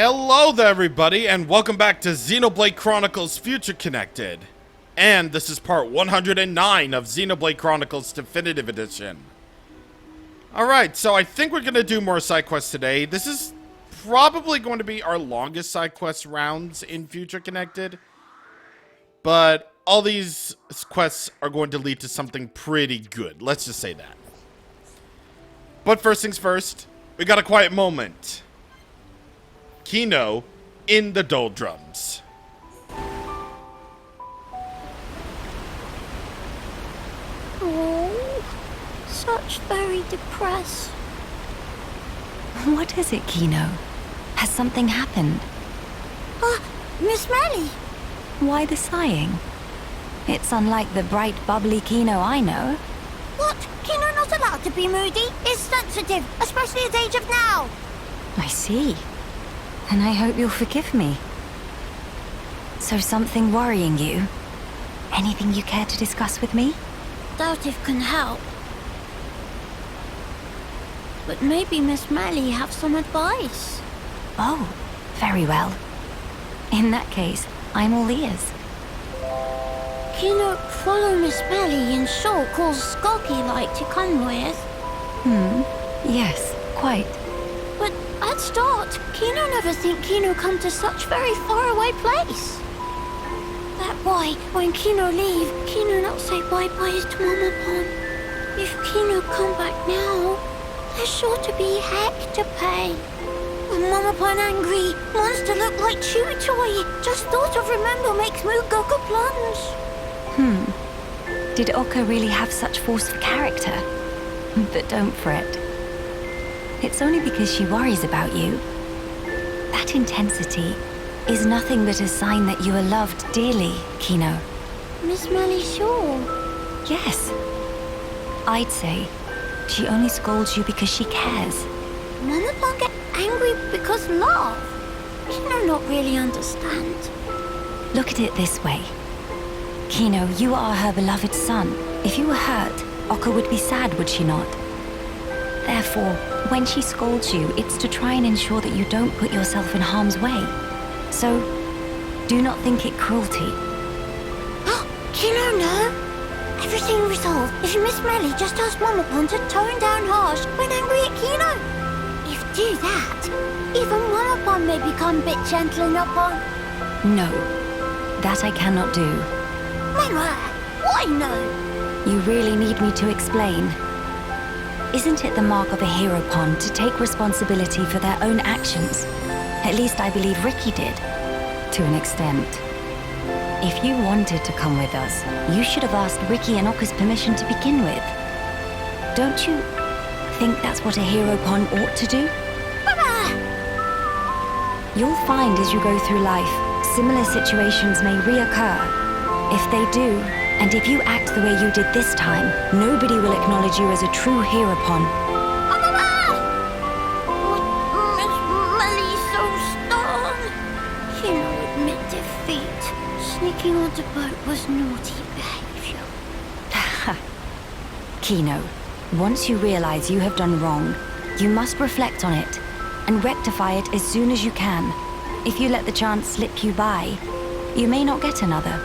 Hello there, everybody, and welcome back to Xenoblade Chronicles Future Connected. And this is part 109 of Xenoblade Chronicles Definitive Edition. Alright, so I think we're going to do more side quests today. This is probably going to be our longest side quest rounds in Future Connected. But all these quests are going to lead to something pretty good. Let's just say that. But first things first, we got a quiet moment. Xeno in the doldrums. Oh, such very depressed. What is it, Xeno? Has something happened? Miss Melly. Why the sighing? It's unlike the bright, bubbly Xeno I know. What? Kino not allowed to be moody? It's sensitive, especially at age of now. I see. And I hope you'll forgive me. So something worrying you? Anything you care to discuss with me? Doubt if can help. But maybe Miss Melly have some advice. Oh, very well. In that case, I'm all ears. Kino follow Miss Melly in short calls Skulky-like to come with. Yes, quite. But at start, Kino never think Kino come to such very far away place. That why, when Kino leave, Kino not say bye-byes to Mama Pon. If Kino come back now, there's sure to be heck to pay. When Mama Pon angry, monster look like chew toy. Just thought of remember makes mood go plunge. Did Oka really have such force of character? But don't fret. It's only because she worries about you. That intensity is nothing but a sign that you are loved dearly, Kino. Miss Melly sure. Yes. I'd say she only scolds you because she cares. Mama Pon get angry because love. Kino not really understand. Look at it this way. Kino, you are her beloved son. If you were hurt, Oka would be sad, would she not? Therefore, when she scolds you, it's to try and ensure that you don't put yourself in harm's way. So, do not think it cruelty. Kino no. Everything resolved if Miss Melly just asked Mama Pon to tone down harsh when angry at Kino. If do that, even Mama Pon may become a bit gentle upon. No, that I cannot do. Mama, why no? You really need me to explain. Isn't it the mark of a hero pon to take responsibility for their own actions? At least I believe Ricky did, to an extent. If you wanted to come with us, you should have asked Ricky and Oka's permission to begin with. Don't you think that's what a hero pon ought to do? Mama! You'll find as you go through life, similar situations may reoccur. If they do, and if you act the way you did this time, nobody will acknowledge you as a true hero pon. Mama! Miss Melly's so strong. Kino admit defeat. Sneaking on the boat was naughty behavior. Kino, once you realize you have done wrong, you must reflect on it and rectify it as soon as you can. If you let the chance slip you by, you may not get another.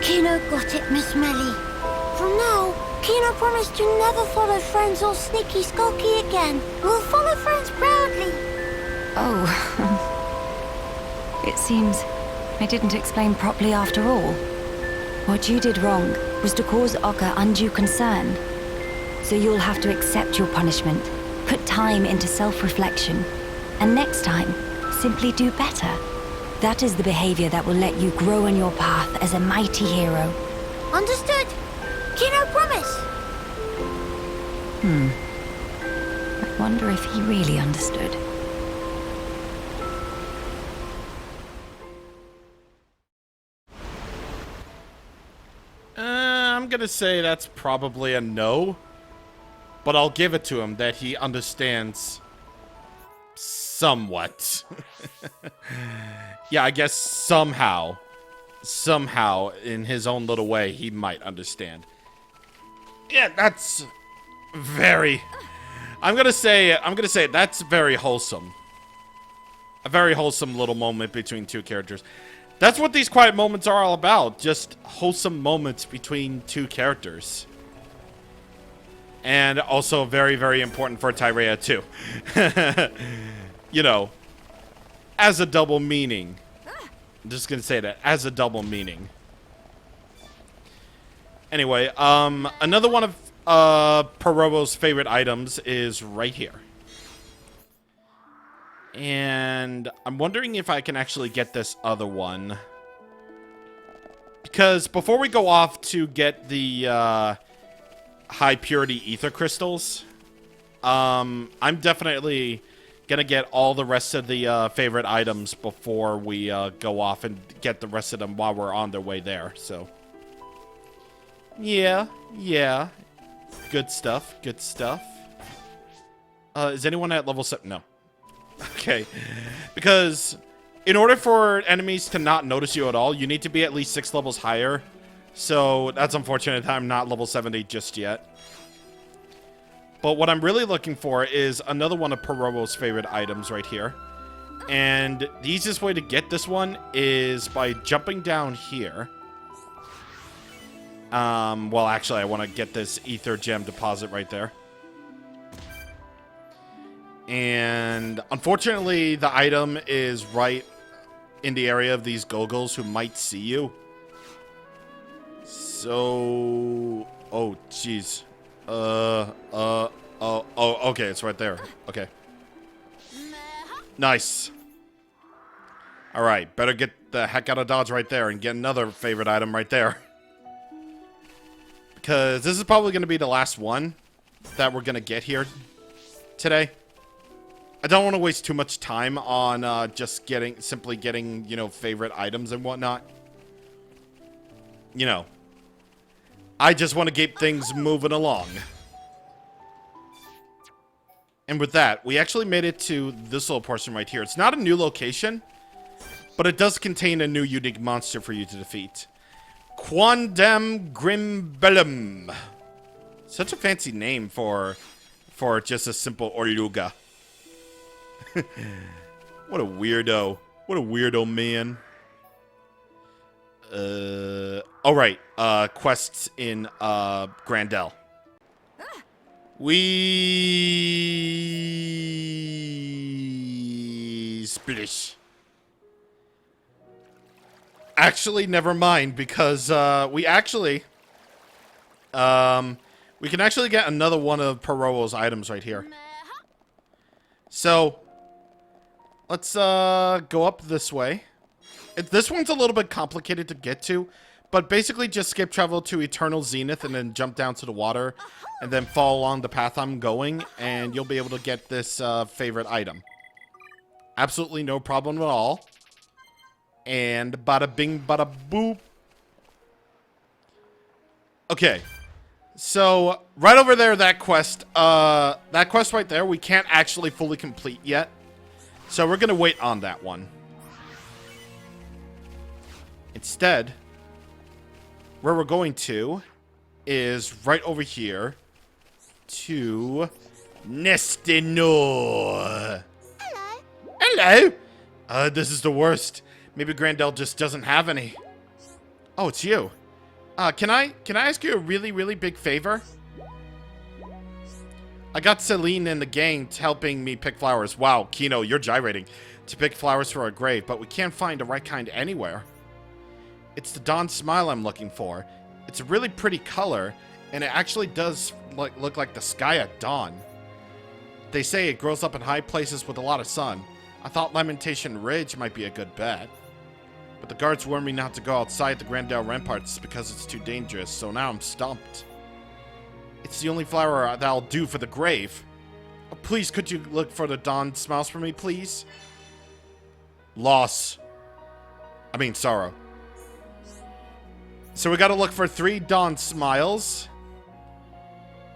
Kino got it, Miss Melly. From now, Kino promised to never follow friends or sneaky skulky again. We'll follow friends proudly. Oh. It seems I didn't explain properly after all. What you did wrong was to cause Oka undue concern. So you'll have to accept your punishment, put time into self-reflection, and next time, simply do better. That is the behavior that will let you grow on your path as a mighty hero. Understood. Kino promise. I wonder if he really understood. I'm gonna say that's probably a no. But I'll give it to him that he understands somewhat. Yeah, I guess somehow in his own little way he might understand. Yeah, that's very I'm gonna say that's very wholesome. A very wholesome little moment between two characters. That's what these quiet moments are all about. Just wholesome moments between two characters. And also very, very important for Tyrea too. You know, as a double meaning. I'm just gonna say that, as a double meaning. Anyway, another one of Perovo's favorite items is right here. And I'm wondering if I can actually get this other one. Because before we go off to get the high purity ether crystals, I'm definitely gonna get all the rest of the favorite items before we go off and get the rest of them while we're on their way there. So yeah. Good stuff, good stuff. Is anyone at level 7? No. Okay. Because in order for enemies to not notice you at all, you need to be at least 6 levels higher. So that's unfortunate that I'm not level 70 just yet. But what I'm really looking for is another one of Perovo's favorite items right here. And the easiest way to get this one is by jumping down here. Well, actually, I want to get this ether gem deposit right there. And unfortunately, the item is right in the area of these Gogos who might see you. So, oh, jeez. Oh, okay, it's right there. Okay. Nice. All right, better get the heck out of Dodge right there and get another favorite item right there. Because this is probably going to be the last one that we're going to get here today. I don't want to waste too much time on just simply getting, you know, favorite items and whatnot. You know, I just want to keep things moving along. And with that, we actually made it to this little portion right here. It's not a new location, but it does contain a new unique monster for you to defeat. Quandam Grimbellum. Such a fancy name for just a simple Orluga. What a weirdo. What a weirdo man. Alright, quests in Grandel. We splish. Actually, never mind, because we can actually get another one of Perovo's items right here. So let's go up this way. This one's a little bit complicated to get to, but basically just skip travel to Eternal Zenith and then jump down to the water and then follow along the path I'm going, and you'll be able to get this favorite item. Absolutely no problem at all. And bada bing, bada boop. Okay. So, right over there, that quest right there, we can't actually fully complete yet. So, we're going to wait on that one. Instead, where we're going to is right over here to Nestinor. Hello. Hello. This is the worst. Maybe Grandel just doesn't have any. Oh, it's you. Can I ask you a really, really big favor? I got Celine and the gang helping me pick flowers. Wow, Kino, you're gyrating. To pick flowers for our grave, but we can't find the right kind anywhere. It's the dawn smile I'm looking for. It's a really pretty color, and it actually does look like the sky at dawn. They say it grows up in high places with a lot of sun. I thought Lamentation Ridge might be a good bet. But the guards warned me not to go outside the Grandel ramparts because it's too dangerous, so now I'm stumped. It's the only flower that'll do for the grave. Oh, please, could you look for the dawn smiles for me, please? Sorrow. So we gotta look for 3 dawn smiles.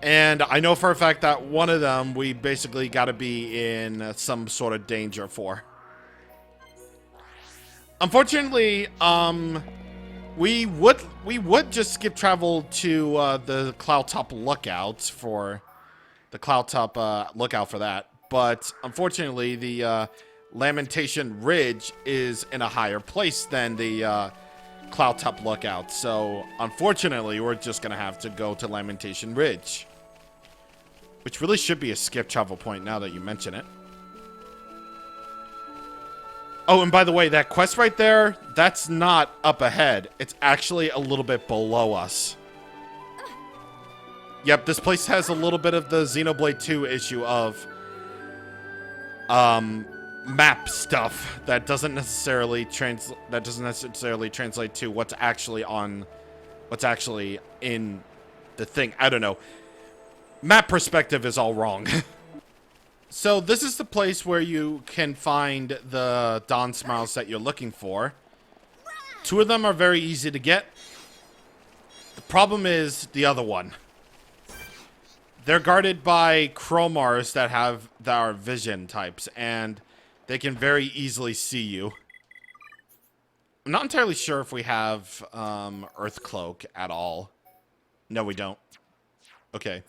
And I know for a fact that one of them we basically gotta be in some sort of danger for. Unfortunately, we would just skip travel to the Cloudtop Lookout for the Cloudtop Lookout for that. But unfortunately, the Lamentation Ridge is in a higher place than the Cloud Top Lookout. So, unfortunately, we're just going to have to go to Lamentation Ridge. Which really should be a skip travel point now that you mention it. Oh, and by the way, that quest right there, that's not up ahead. It's actually a little bit below us. Yep, this place has a little bit of the Xenoblade 2 issue of map stuff that doesn't necessarily translate to what's actually in the thing. I don't know. Map perspective is all wrong. So this is the place where you can find the Dawn Smiles that you're looking for. 2 of them are very easy to get. The problem is the other one. They're guarded by Chromars that are vision types, and they can very easily see you. I'm not entirely sure if we have Earth Cloak at all. No, we don't. Okay.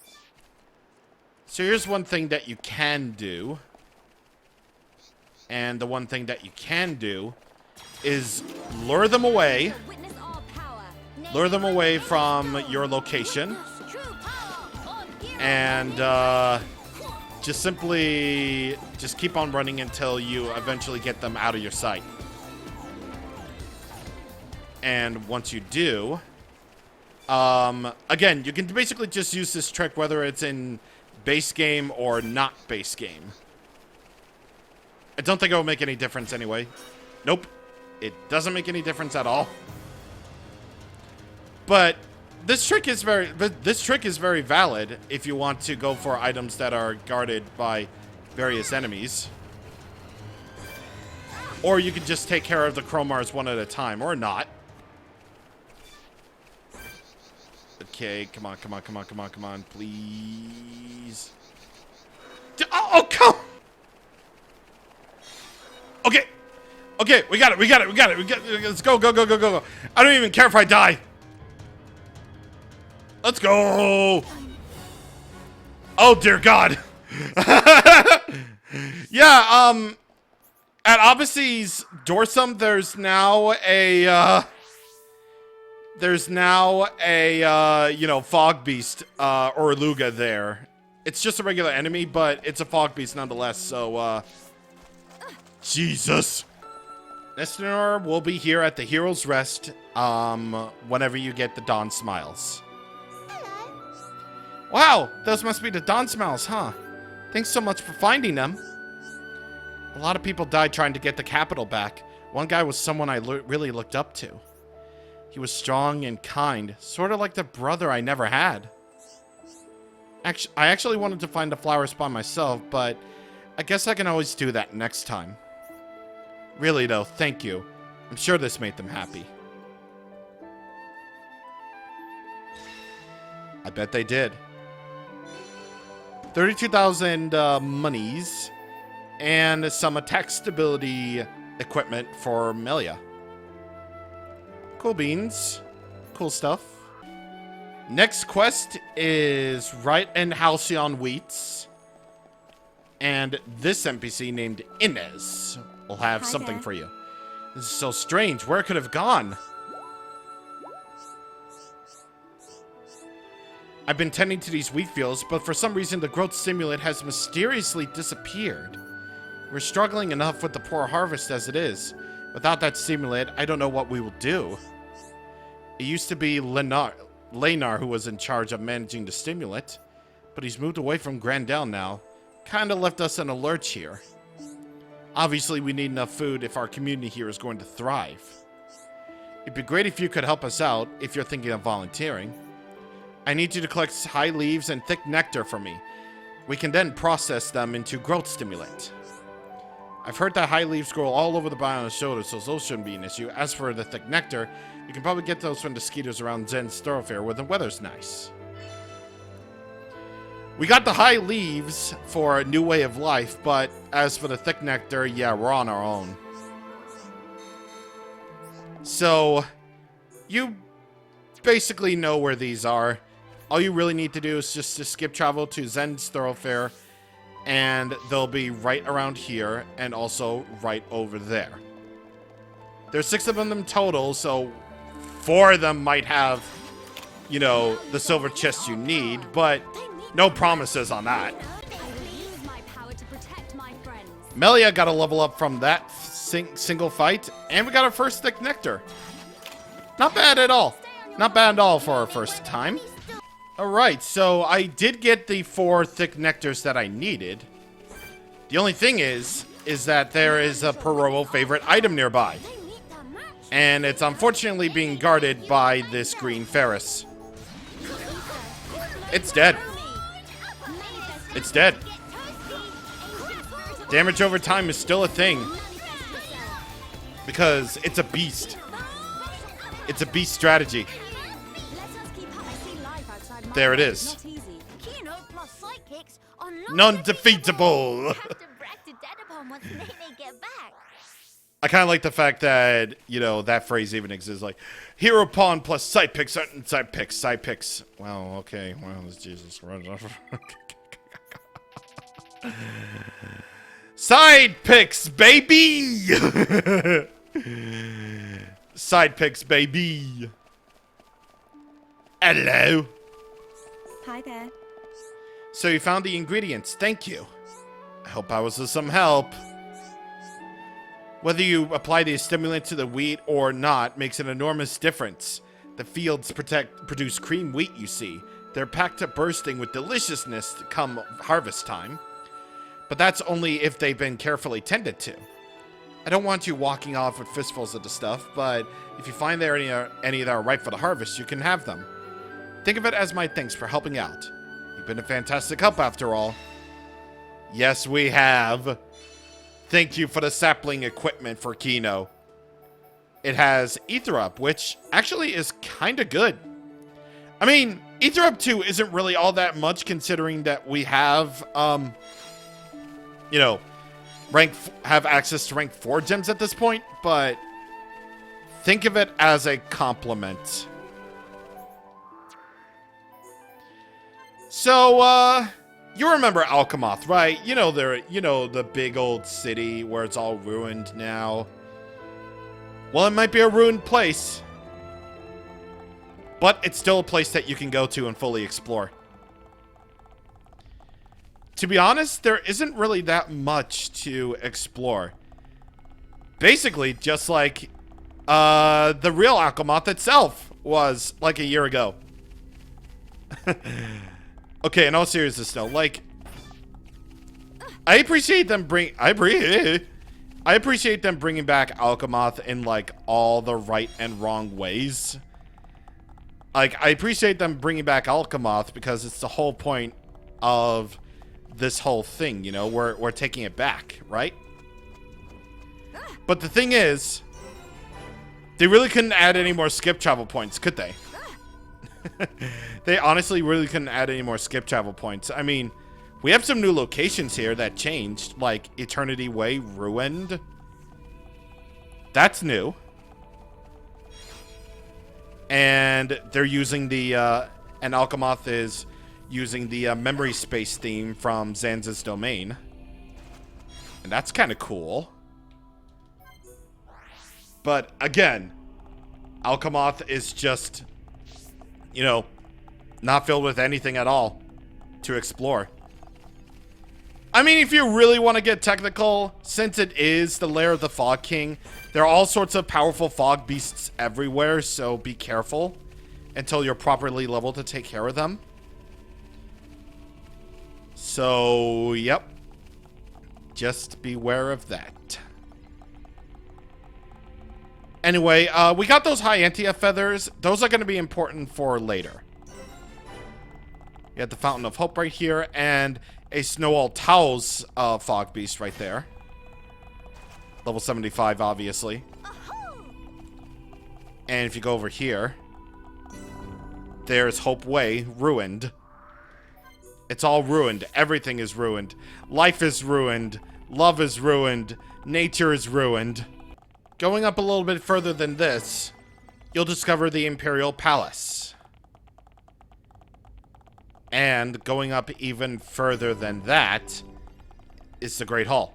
So here's one thing that you can do. And the one thing that you can do is lure them away. Lure them away from your location. And just keep on running until you eventually get them out of your sight. And once you do, again, you can basically just use this trick whether it's in base game or not base game. I don't think it will make any difference anyway. Nope. It doesn't make any difference at all. But this trick is very valid if you want to go for items that are guarded by various enemies. Or you can just take care of the Chromars one at a time, or not. Okay, come on, please. Oh, come! Okay, we got it. Let's go. I don't even care if I die. Let's go. Oh, dear God. Yeah, at Odyssey's Dorsum, there's now a fog beast, or Luga there. It's just a regular enemy, but it's a fog beast nonetheless, so, Jesus. Nestor will be here at the Hero's Rest, whenever you get the Dawn Smiles. Wow, those must be the Dawn Smiles, huh? Thanks so much for finding them. A lot of people died trying to get the capital back. One guy was someone I really looked up to. He was strong and kind, sort of like the brother I never had. I actually wanted to find the flowers by myself, but I guess I can always do that next time. Really though, thank you. I'm sure this made them happy. I bet they did. 32,000 monies and some attack stability equipment for Melia. Cool beans. Cool stuff. Next quest is Right and Halcyon Wheats. And this NPC named Inez will have something for you. This is so strange. Where could it have gone? I've been tending to these wheat fields, but for some reason the growth stimulant has mysteriously disappeared. We're struggling enough with the poor harvest as it is. Without that stimulant, I don't know what we will do. It used to be Lenar who was in charge of managing the stimulant, but he's moved away from Grandel now. Kinda left us in a lurch here. Obviously, we need enough food if our community here is going to thrive. It'd be great if you could help us out, if you're thinking of volunteering. I need you to collect high leaves and thick nectar for me. We can then process them into growth stimulant. I've heard that high leaves grow all over the biome shoulder, so those shouldn't be an issue. As for the thick nectar, you can probably get those from the skeeters around Zen's thoroughfare where the weather's nice. We got the high leaves for a new way of life, but as for the thick nectar, yeah, we're on our own. So, you basically know where these are. All you really need to do is just to skip travel to Zen's thoroughfare And they'll be right around here and also right over there. There's 6 of them total, so 4 of them might have, you know, the silver chest you need, but no promises on that. Melia got a level up from that single fight, and we got our first thick nectar. Not bad at all. Not bad at all for our first time. Alright, so I did get the 4 thick nectars that I needed. The only thing is that there is a Perot favorite item nearby. And it's unfortunately being guarded by this green Ferris. It's dead. It's dead. Damage over time is still a thing. Because it's a beast. It's a beast strategy. There it is. Non-defeatable. I kind of like the fact that, you know, that phrase even exists. Like, hero pawn plus side picks. Side picks. Well, okay. Well, it's Jesus. Side picks, baby! Side picks, baby. Hello. Hi there. So you found the ingredients. Thank you. I hope I was of some help. Whether you apply the stimulant to the wheat or not makes an enormous difference. The fields produce cream wheat, you see. They're packed to bursting with deliciousness come harvest time. But that's only if they've been carefully tended to. I don't want you walking off with fistfuls of the stuff, but if you find there any that are ripe for the harvest, you can have them. Think of it as my thanks for helping out. You've been a fantastic help after all. Yes, we have. Thank you for the sapling equipment for Kino. It has Ether Up, which actually is kind of good. I mean, Ether Up 2 isn't really all that much considering that we have, you know, have access to rank 4 gems at this point, but think of it as a compliment. So, you remember Alkamoth, right? You know the big old city where it's all ruined now. Well, it might be a ruined place, but it's still a place that you can go to and fully explore. To be honest, there isn't really that much to explore. Basically, just like the real Alkamoth itself was like a year ago. Okay, in all seriousness though, like, I appreciate them bringing back Alkamoth in like all the right and wrong ways. Like, I appreciate them bringing back Alkamoth because it's the whole point of this whole thing, you know, we're taking it back, right? But the thing is, they really couldn't add any more skip travel points, could they? They honestly really couldn't add any more skip travel points. I mean, we have some new locations here that changed, like Eternity Way Ruined. That's new. And they're using the, and Alkamoth is using the memory space theme from Zanza's Domain. And that's kind of cool. But again, Alkamoth is just, you know, not filled with anything at all to explore. I mean, if you really want to get technical, since it is the lair of the Fog King, there are all sorts of powerful fog beasts everywhere, so be careful until you're properly leveled to take care of them. So, yep. Just beware of that. Anyway, we got those Hyantia feathers. Those are going to be important for later. We have the Fountain of Hope right here, and a Snow Tao's fog beast right there. Level 75, obviously. And if you go over here, there's Hope Way, ruined. It's all ruined. Everything is ruined. Life is ruined. Love is ruined. Nature is ruined. Going up a little bit further than this, you'll discover the Imperial Palace. And going up even further than that, is the Great Hall.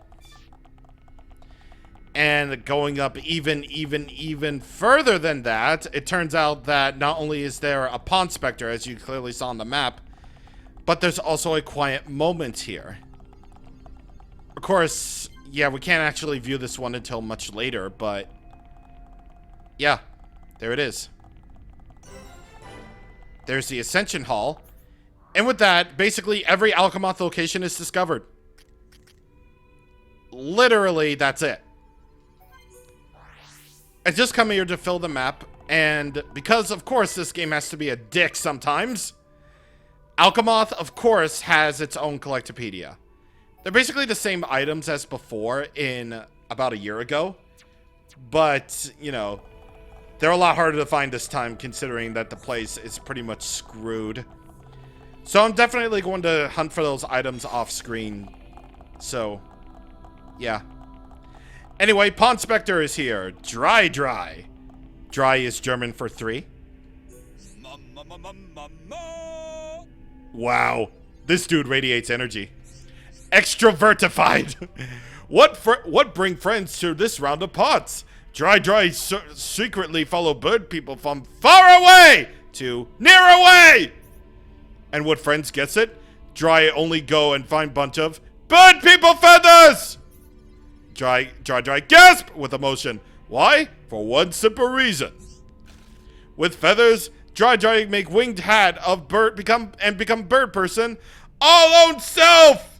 And going up even further than that, it turns out that not only is there a Pond Spectre, as you clearly saw on the map, but there's also a quiet moment here. Of course, yeah, we can't actually view this one until much later, but yeah, there it is. There's the Ascension Hall. And with that, basically every Alkamoth location is discovered. Literally, that's it. I just come here to fill the map, and because, of course, this game has to be a dick sometimes, Alkamoth, of course, has its own collectopedia. They're basically the same items as before in about a year ago, but, you know, they're a lot harder to find this time, considering that the place is pretty much screwed. So I'm definitely going to hunt for those items off screen. So, yeah. Anyway, Pond Spectre is here. Drydry. Dry is German for 3. Wow. This dude radiates energy. Extrovertified. What bring friends to this round of pots? Drydry secretly follow bird people from far away to near away. And what friends gets it? Dry only go and find bunch of bird people feathers. Dry gasp with emotion. Why? For one simple reason. With feathers, Drydry make winged hat of bird become bird person all own self.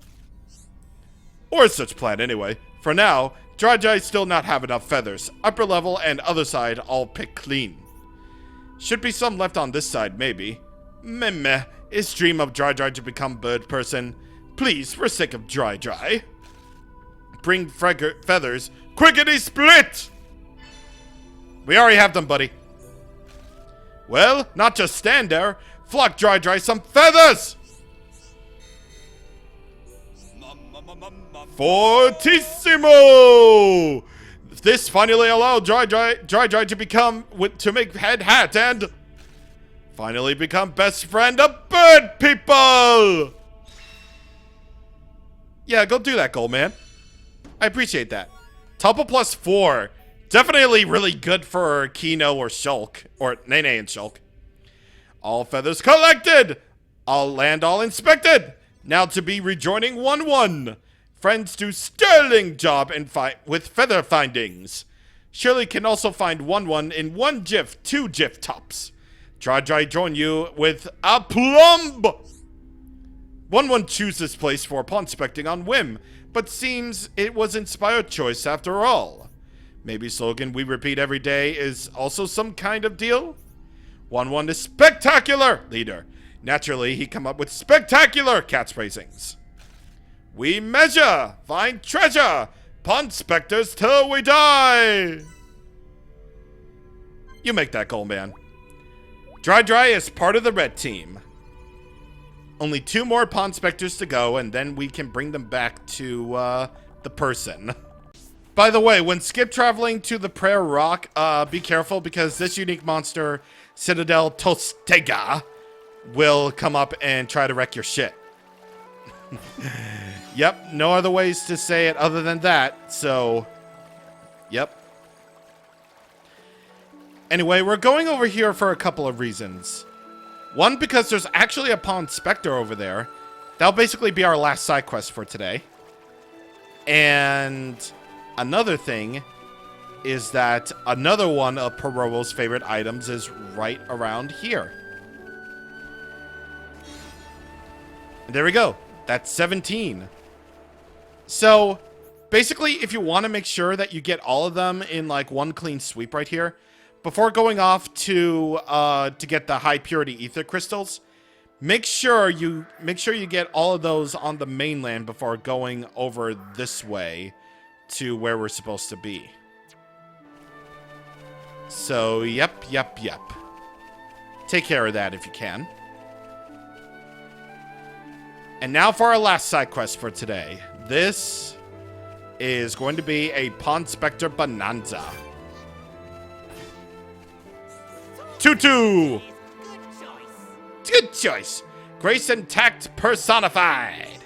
Or such plan anyway. For now, Drydry still not have enough feathers. Upper level and other side all picked clean. Should be some left on this side maybe. Meh. Is dream of Drydry to become bird person. Please, for sake of Drydry. Bring feathers. Quickety split! We already have them, buddy. Well, not just stand there. Flock Drydry some feathers! Fortissimo! This finally allowed Drydry to make head hat and finally become best friend of bird people! Yeah, go do that, Gold Man. I appreciate that. Topple plus 4. Definitely really good for Kino or Shulk. Or Nene and Shulk. All feathers collected! All land all inspected! Now to be rejoining 1-1. Friends do sterling job with feather findings. Surely can also find 1-1 in 1 GIF, 2 GIF tops. Drydry join you with a plumb! 1-1 choose this place for pond specting on whim, but seems it was inspired choice after all. Maybe slogan we repeat every day is also some kind of deal? 1-1 is spectacular leader. Naturally, he come up with spectacular catchphrasings. We measure, find treasure, pond specters till we die. You make that goal, man. Drydry is part of the red team. Only 2 more pond specters to go, and then we can bring them back to the person. By the way, when skip traveling to the Prayer Rock, be careful because this unique monster, Citadel Tostega, will come up and try to wreck your shit. Yep, no other ways to say it other than that, so, yep. Anyway, we're going over here for a couple of reasons. One, because there's actually a Pond Spectre over there. That'll basically be our last side quest for today. And another thing is that another one of Perovo's favorite items is right around here. There we go. That's 17. So, basically, if you want to make sure that you get all of them in, like, one clean sweep right here, before going off to get the high purity ether crystals, make sure you get all of those on the mainland before going over this way to where we're supposed to be. So, yep. Take care of that if you can. And now for our last side quest for today. This is going to be a Pond Spectre Bonanza. Tutu! Good choice. Grace and tact personified.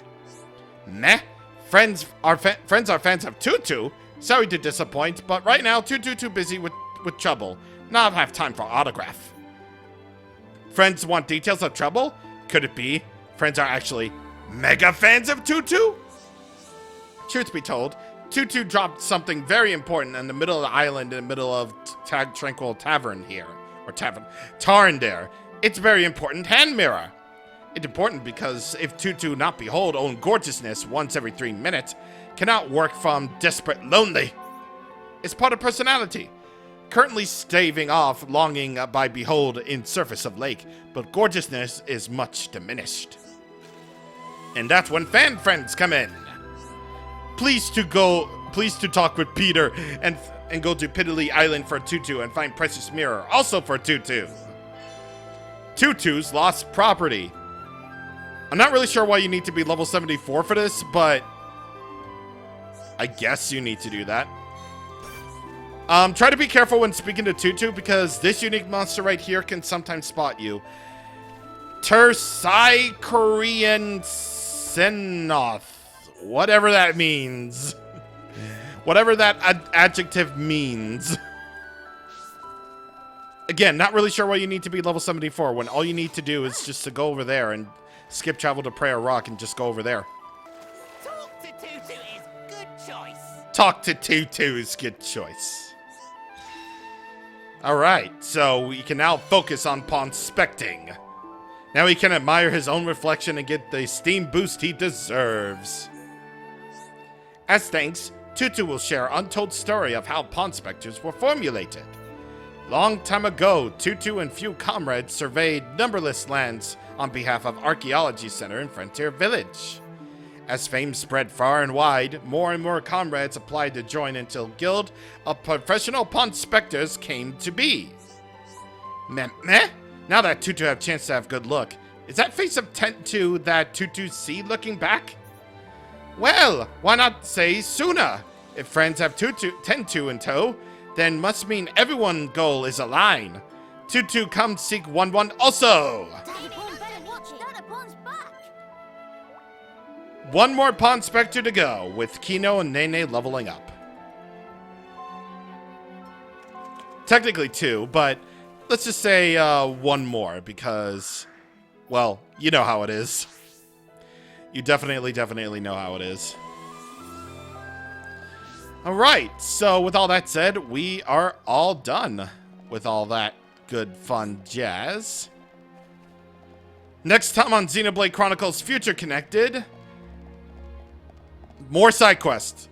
Meh. Friends are fans of Tutu. Sorry to disappoint, but right now Tutu too busy with trouble. Not have time for autograph. Friends want details of trouble? Could it be friends are actually mega fans of Tutu? Truth be told, Tutu dropped something very important in the middle of the island, in the middle of Tranquil Tavern here. Or Tarndare. It's very important hand mirror. It's important because if Tutu not behold own gorgeousness once every 3 minutes, cannot work from desperate lonely. It's part of personality. Currently staving off longing by behold in surface of lake, but gorgeousness is much diminished. And that's when fan friends come in. Pleased to talk with Peter and go to Piddly Island for Tutu and find precious mirror, also for Tutu. Tutu's lost property. I'm not really sure why you need to be level 74 for this, but I guess you need to do that. Try to be careful when speaking to Tutu because this unique monster right here can sometimes spot you. Tersai Korean Senoth. Whatever that means. Whatever that adjective means. Again, not really sure why you need to be level 74 when all you need to do is just to go over there and skip travel to Prayer Rock and just go over there. Talk to Tutu is good choice. Talk to Tutu is good choice. Alright, so we can now focus on Ponspecting. Now he can admire his own reflection and get the steam boost he deserves. As thanks, Tutu will share untold story of how Ponspectors were formulated. Long time ago, Tutu and few comrades surveyed numberless lands on behalf of Archaeology Center in Frontier Village. As fame spread far and wide, more and more comrades applied to join until guild of professional Ponspectors came to be. Meh? Now that Tutu have chance to have good look, is that face of Tentu that Tutu see looking back? Well, why not say sooner? If friends have Tentu in tow, then must mean everyone goal is aligned. Tutu come seek 1-1 also! Daddy Pon better watch it. Dada Pon's back. One more Ponspector to go, with Kino and Nene leveling up. Technically 2, but let's just say 1 more, because, well, you know how it is. You definitely know how it is. Alright, so with all that said, we are all done with all that good fun jazz. Next time on Xenoblade Chronicles Future Connected, more side quests.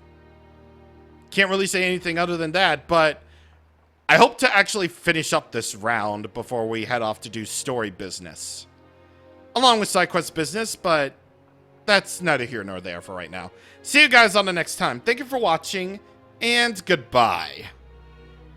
Can't really say anything other than that, but I hope to actually finish up this round before we head off to do story business. Along with side quest business, but that's neither here nor there for right now. See you guys on the next time. Thank you for watching, and goodbye.